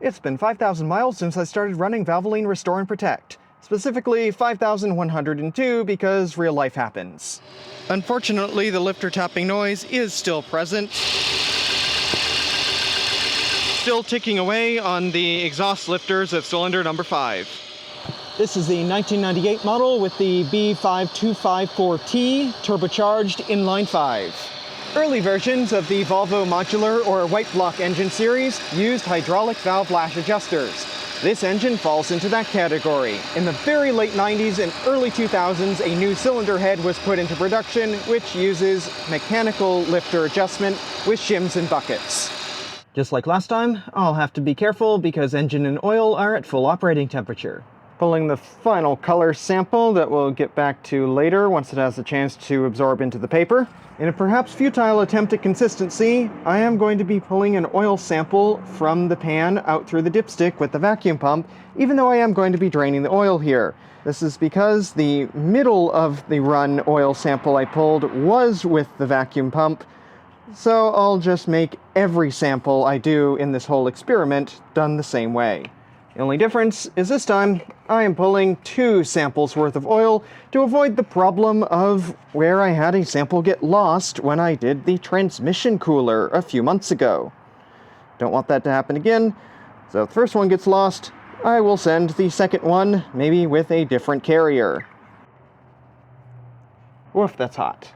It's been 5,000 miles since I started running Valvoline Restore and Protect. Specifically 5,102 because real life happens. Unfortunately, the lifter tapping noise is still present. Still ticking away on the exhaust lifters of cylinder number 5. This is the 1998 model with the B5254T turbocharged inline 5. Early versions of the Volvo modular or white block engine series used hydraulic valve lash adjusters. This engine falls into that category. In the very late 90s and early 2000s, a new cylinder head was put into production, which uses mechanical lifter adjustment with shims and buckets. Just like last time, I'll have to be careful because engine and oil are at full operating temperature. Pulling the final color sample that we'll get back to later once it has a chance to absorb into the paper. In a perhaps futile attempt at consistency, I am going to be pulling an oil sample from the pan out through the dipstick with the vacuum pump, even though I am going to be draining the oil here. This is because the middle of the run oil sample I pulled was with the vacuum pump, so I'll just make every sample I do in this whole experiment done the same way. The only difference is this time I am pulling 2 samples worth of oil to avoid the problem of where I had a sample get lost when I did the transmission cooler a few months ago. Don't want that to happen again, so if the first one gets lost, I will send the second one, maybe with a different carrier. Woof, that's hot.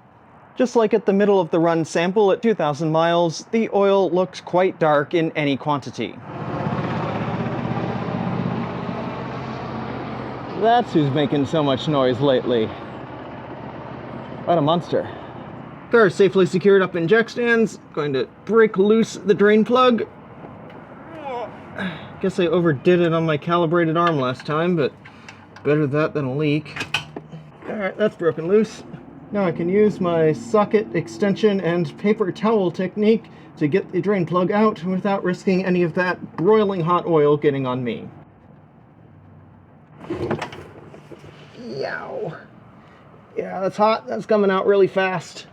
Just like at the middle of the run sample at 2,000 miles, the oil looks quite dark in any quantity. That's who's making so much noise lately. What a monster. Car is safely secured up in jack stands. Going to break loose the drain plug. Guess I overdid it on my calibrated arm last time, but better that than a leak. Alright, that's broken loose. Now I can use my socket extension and paper towel technique to get the drain plug out without risking any of that broiling hot oil getting on me. Yow. Yeah, that's hot. That's coming out really fast.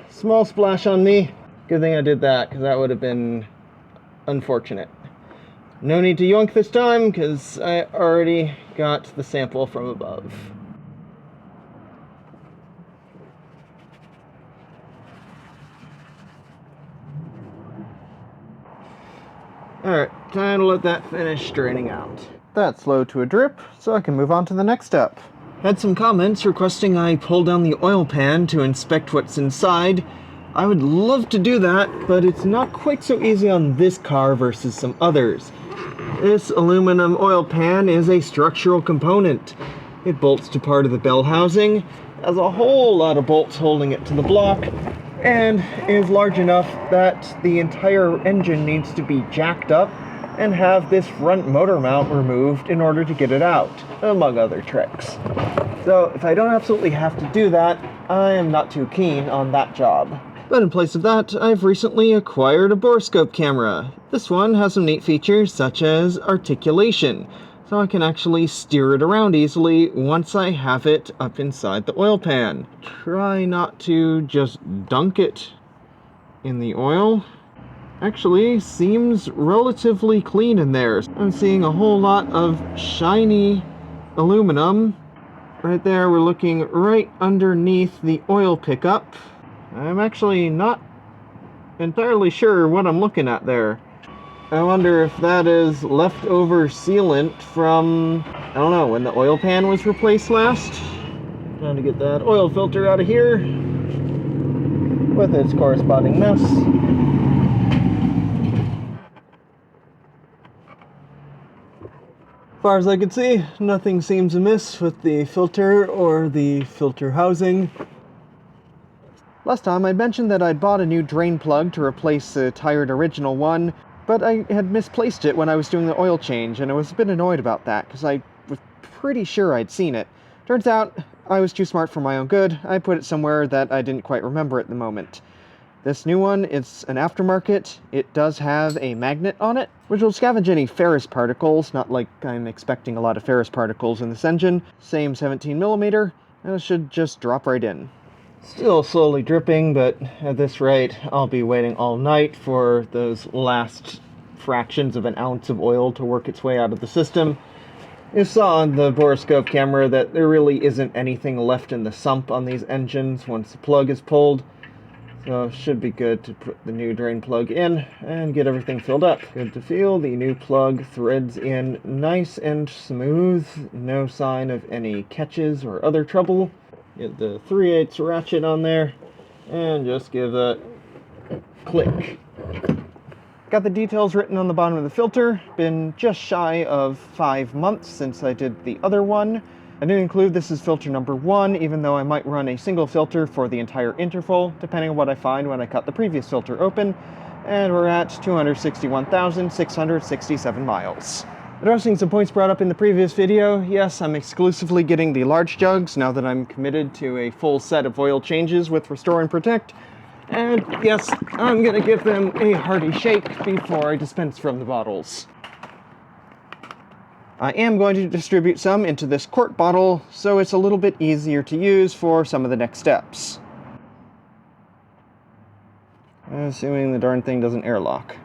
Small splash on me. Good thing I did that, because that would have been unfortunate. No need to yoink this time, because I already got the sample from above. Alright, time to let that finish draining out. That's slow to a drip, so I can move on to the next step. Had some comments requesting I pull down the oil pan to inspect what's inside. I would love to do that, but it's not quite so easy on this car versus some others. This aluminum oil pan is a structural component. It bolts to part of the bell housing, has a whole lot of bolts holding it to the block, and is large enough that the entire engine needs to be jacked up and have this front motor mount removed in order to get it out, among other tricks. So if I don't absolutely have to do that, I am not too keen on that job. But in place of that, I've recently acquired a borescope camera. This one has some neat features such as articulation, so I can actually steer it around easily once I have it up inside the oil pan. Try not to just dunk it in the oil. Actually seems relatively clean in there. I'm seeing a whole lot of shiny aluminum. Right there, we're looking right underneath the oil pickup. I'm actually not entirely sure what I'm looking at there. I wonder if that is leftover sealant from, I don't know, when the oil pan was replaced last. Time to get that oil filter out of here with its corresponding mess. As far as I can see, nothing seems amiss with the filter or the filter housing. Last time I mentioned that I'd bought a new drain plug to replace the tired original one, but I had misplaced it when I was doing the oil change, and I was a bit annoyed about that, because I was pretty sure I'd seen it. Turns out, I was too smart for my own good. I put it somewhere that I didn't quite remember at the moment. This new one, it's an aftermarket. It does have a magnet on it, which will scavenge any ferrous particles, not like I'm expecting a lot of ferrous particles in this engine. Same 17mm, and it should just drop right in. Still slowly dripping, but at this rate, I'll be waiting all night for those last fractions of an ounce of oil to work its way out of the system. You saw on the borescope camera that there really isn't anything left in the sump on these engines once the plug is pulled. So it should be good to put the new drain plug in and get everything filled up. Good to feel. The new plug threads in nice and smooth. No sign of any catches or other trouble. Get the 3/8 ratchet on there and just give a click. Got the details written on the bottom of the filter. Been just shy of 5 months since I did the other one. I didn't include this as filter number 1, even though I might run a single filter for the entire interval, depending on what I find when I cut the previous filter open. And we're at 261,667 miles. Addressing some points brought up in the previous video, yes, I'm exclusively getting the large jugs now that I'm committed to a full set of oil changes with Restore and Protect. And yes, I'm going to give them a hearty shake before I dispense from the bottles. I am going to distribute some into this quart bottle, so it's a little bit easier to use for some of the next steps. Assuming the darn thing doesn't airlock.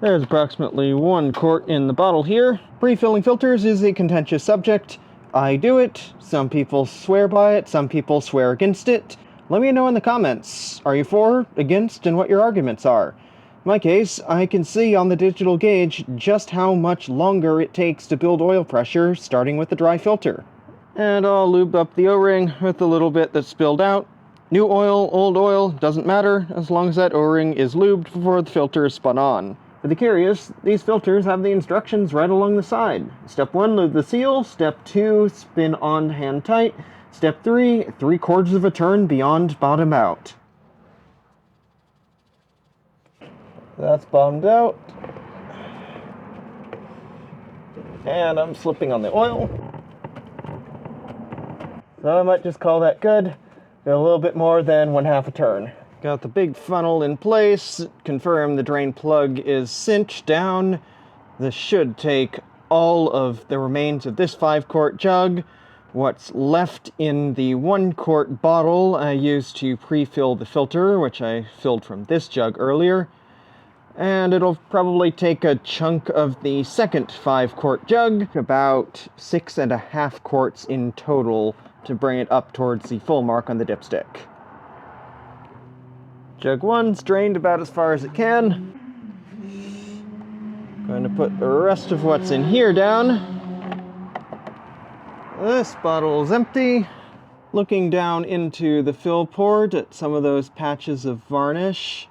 There's approximately 1 quart in the bottle here. Pre-filling filters is a contentious subject. I do it. Some people swear by it. Some people swear against it. Let me know in the comments. Are you for, against, and what your arguments are? In my case, I can see on the digital gauge just how much longer it takes to build oil pressure, starting with the dry filter. And I'll lube up the O-ring with the little bit that's spilled out. New oil, old oil, doesn't matter, as long as that O-ring is lubed before the filter is spun on. For the curious, these filters have the instructions right along the side. Step 1, lube the seal. Step 2, spin on hand tight. Step 3, 3/4 of a turn beyond bottom out. That's bottomed out. And I'm slipping on the oil. So I might just call that good. A little bit more than 1/2 a turn. Got the big funnel in place. Confirm the drain plug is cinched down. This should take all of the remains of this 5-quart jug. What's left in the 1-quart bottle I used to pre-fill the filter, which I filled from this jug earlier. And it'll probably take a chunk of the second 5-quart jug, about 6.5 quarts in total, to bring it up towards the full mark on the dipstick. Jug 1's drained about as far as it can. Going to put the rest of what's in here down. This bottle's empty. Looking down into the fill port at some of those patches of varnish.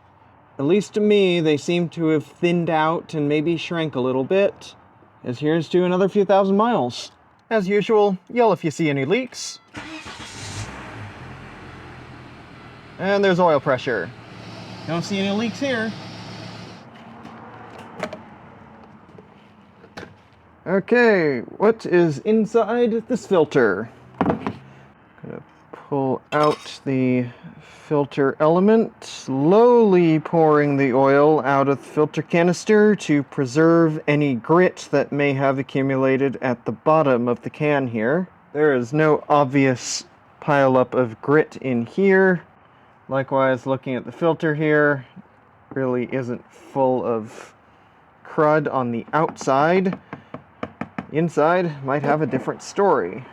At least to me, they seem to have thinned out and maybe shrank a little bit. As here's to another few thousand miles. As usual, yell if you see any leaks. And there's oil pressure. Don't see any leaks here. Okay, what is inside this filter? Gonna pull out the filter element, slowly pouring the oil out of the filter canister to preserve any grit that may have accumulated at the bottom of the can here. There is no obvious pileup of grit in here. Likewise, looking at the filter here, really isn't full of crud on the outside. Inside might have a different story.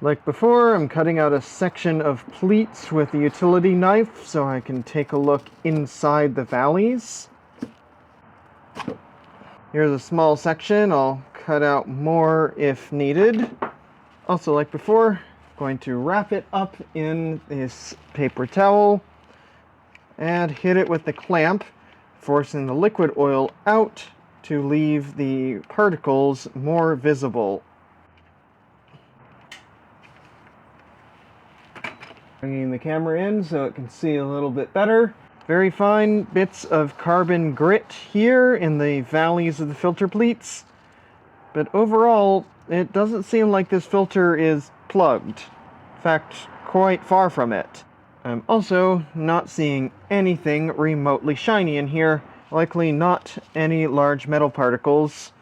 Like before, I'm cutting out a section of pleats with a utility knife so I can take a look inside the valleys. Here's a small section. I'll cut out more if needed. Also, like before, going to wrap it up in this paper towel and hit it with the clamp, forcing the liquid oil out to leave the particles more visible. Bringing the camera in so it can see a little bit better. Very fine bits of carbon grit here in the valleys of the filter pleats. But overall, it doesn't seem like this filter is plugged. In fact, quite far from it. I'm also not seeing anything remotely shiny in here. Likely not any large metal particles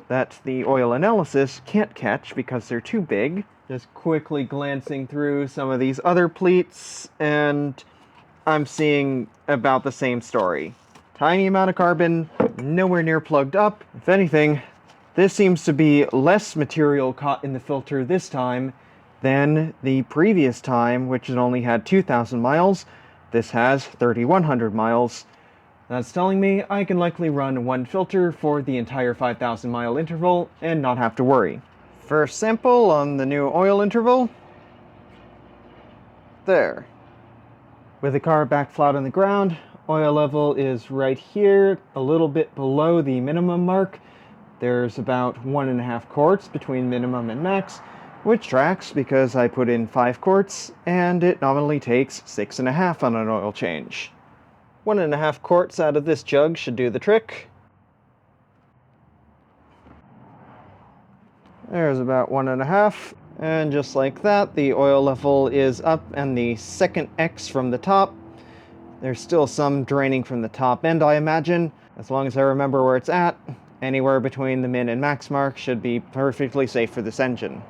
that the oil analysis can't catch because they're too big. Just quickly glancing through some of these other pleats, and I'm seeing about the same story. Tiny amount of carbon, nowhere near plugged up. If anything, this seems to be less material caught in the filter this time than the previous time, which had only had 2,000 miles. This has 3,100 miles. That's telling me I can likely run one filter for the entire 5,000 mile interval and not have to worry. First sample on the new oil interval. There. With the car back flat on the ground, oil level is right here, a little bit below the minimum mark. There's about 1.5 quarts between minimum and max, which tracks because I put in 5 quarts, and it nominally takes 6.5 on an oil change. 1.5 quarts out of this jug should do the trick. There's about 1.5, and just like that, the oil level is up and the second X from the top. There's still some draining from the top end, I imagine. As long as I remember where it's at, anywhere between the min and max mark should be perfectly safe for this engine.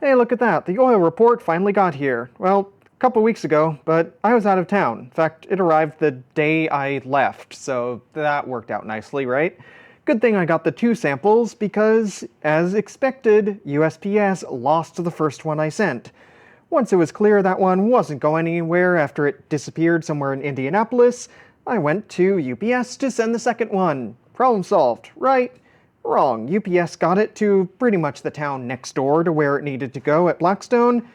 Hey, look at that, the oil report finally got here. Well, a couple weeks ago, but I was out of town. In fact, it arrived the day I left, so that worked out nicely, right? Good thing I got the 2 samples because, as expected, USPS lost the first one I sent. Once it was clear that one wasn't going anywhere after it disappeared somewhere in Indianapolis, I went to UPS to send the second one. Problem solved, right? Wrong. UPS got it to pretty much the town next door to where it needed to go at Blackstone,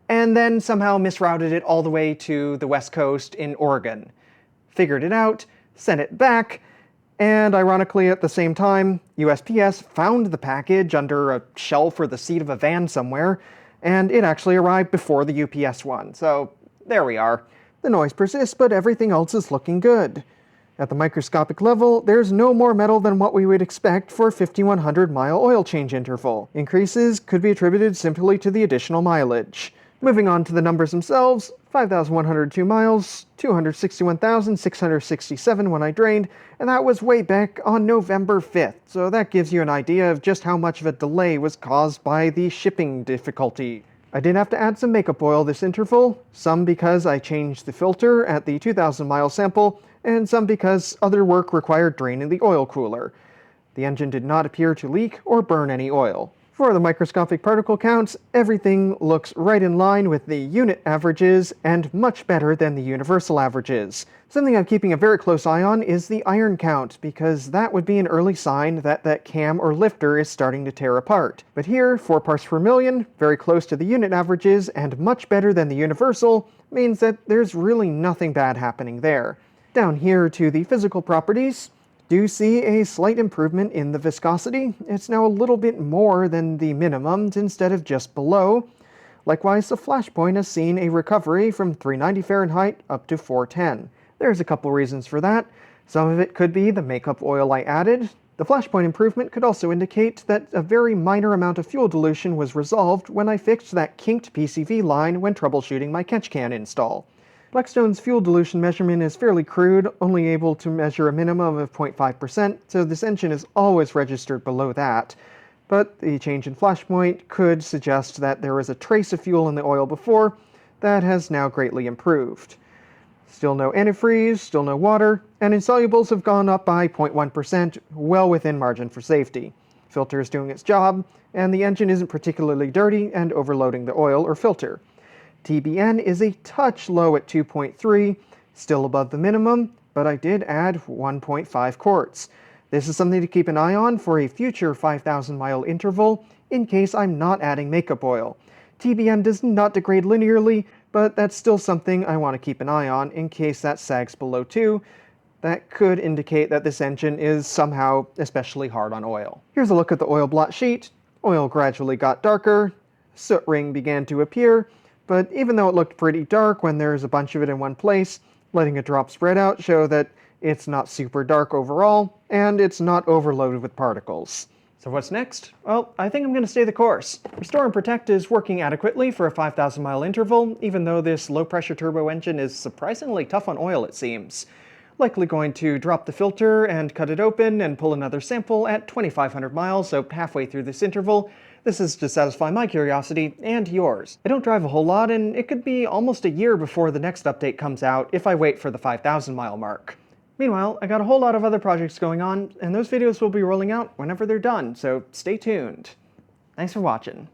and then somehow misrouted it all the way to the West Coast in Oregon. Figured it out, sent it back, and ironically at the same time, USPS found the package under a shelf or the seat of a van somewhere, and it actually arrived before the UPS one. So there we are. The noise persists, but everything else is looking good. At the microscopic level, there's no more metal than what we would expect for a 5,100 mile oil change interval. Increases could be attributed simply to the additional mileage. Moving on to the numbers themselves, 5,102 miles, 261,667 when I drained, and that was way back on November 5th, so that gives you an idea of just how much of a delay was caused by the shipping difficulty. I did have to add some makeup oil this interval, some because I changed the filter at the 2,000 mile sample, and some because other work required draining the oil cooler. The engine did not appear to leak or burn any oil. For the microscopic particle counts, everything looks right in line with the unit averages and much better than the universal averages. Something I'm keeping a very close eye on is the iron count, because that would be an early sign that that cam or lifter is starting to tear apart. But here, 4 parts per million, very close to the unit averages and much better than the universal, means that there's really nothing bad happening there. Down here to the physical properties, do see a slight improvement in the viscosity. It's now a little bit more than the minimums instead of just below. Likewise, the flash point has seen a recovery from 390 Fahrenheit up to 410. There's a couple reasons for that. Some of it could be the makeup oil I added. The flash point improvement could also indicate that a very minor amount of fuel dilution was resolved when I fixed that kinked PCV line when troubleshooting my catch can install. Blackstone's fuel dilution measurement is fairly crude, only able to measure a minimum of 0.5%, so this engine is always registered below that. But the change in flash point could suggest that there was a trace of fuel in the oil before that has now greatly improved. Still no antifreeze, still no water, and insolubles have gone up by 0.1%, well within margin for safety. Filter is doing its job, and the engine isn't particularly dirty and overloading the oil or filter. TBN is a touch low at 2.3, still above the minimum, but I did add 1.5 quarts. This is something to keep an eye on for a future 5,000 mile interval in case I'm not adding makeup oil. TBN does not degrade linearly, but that's still something I want to keep an eye on in case that sags below 2. That could indicate that this engine is somehow especially hard on oil. Here's a look at the oil blot sheet. Oil gradually got darker, soot ring began to appear, but even though it looked pretty dark when there's a bunch of it in one place, letting a drop spread out show that it's not super dark overall, and it's not overloaded with particles. So what's next? Well, I think I'm going to stay the course. Restore and Protect is working adequately for a 5,000 mile interval, even though this low pressure turbo engine is surprisingly tough on oil, it seems. Likely going to drop the filter and cut it open and pull another sample at 2,500 miles, so halfway through this interval. This is to satisfy my curiosity and yours. I don't drive a whole lot, and it could be almost a year before the next update comes out if I wait for the 5,000 mile mark. Meanwhile, I got a whole lot of other projects going on, and those videos will be rolling out whenever they're done, so stay tuned. Thanks for watching.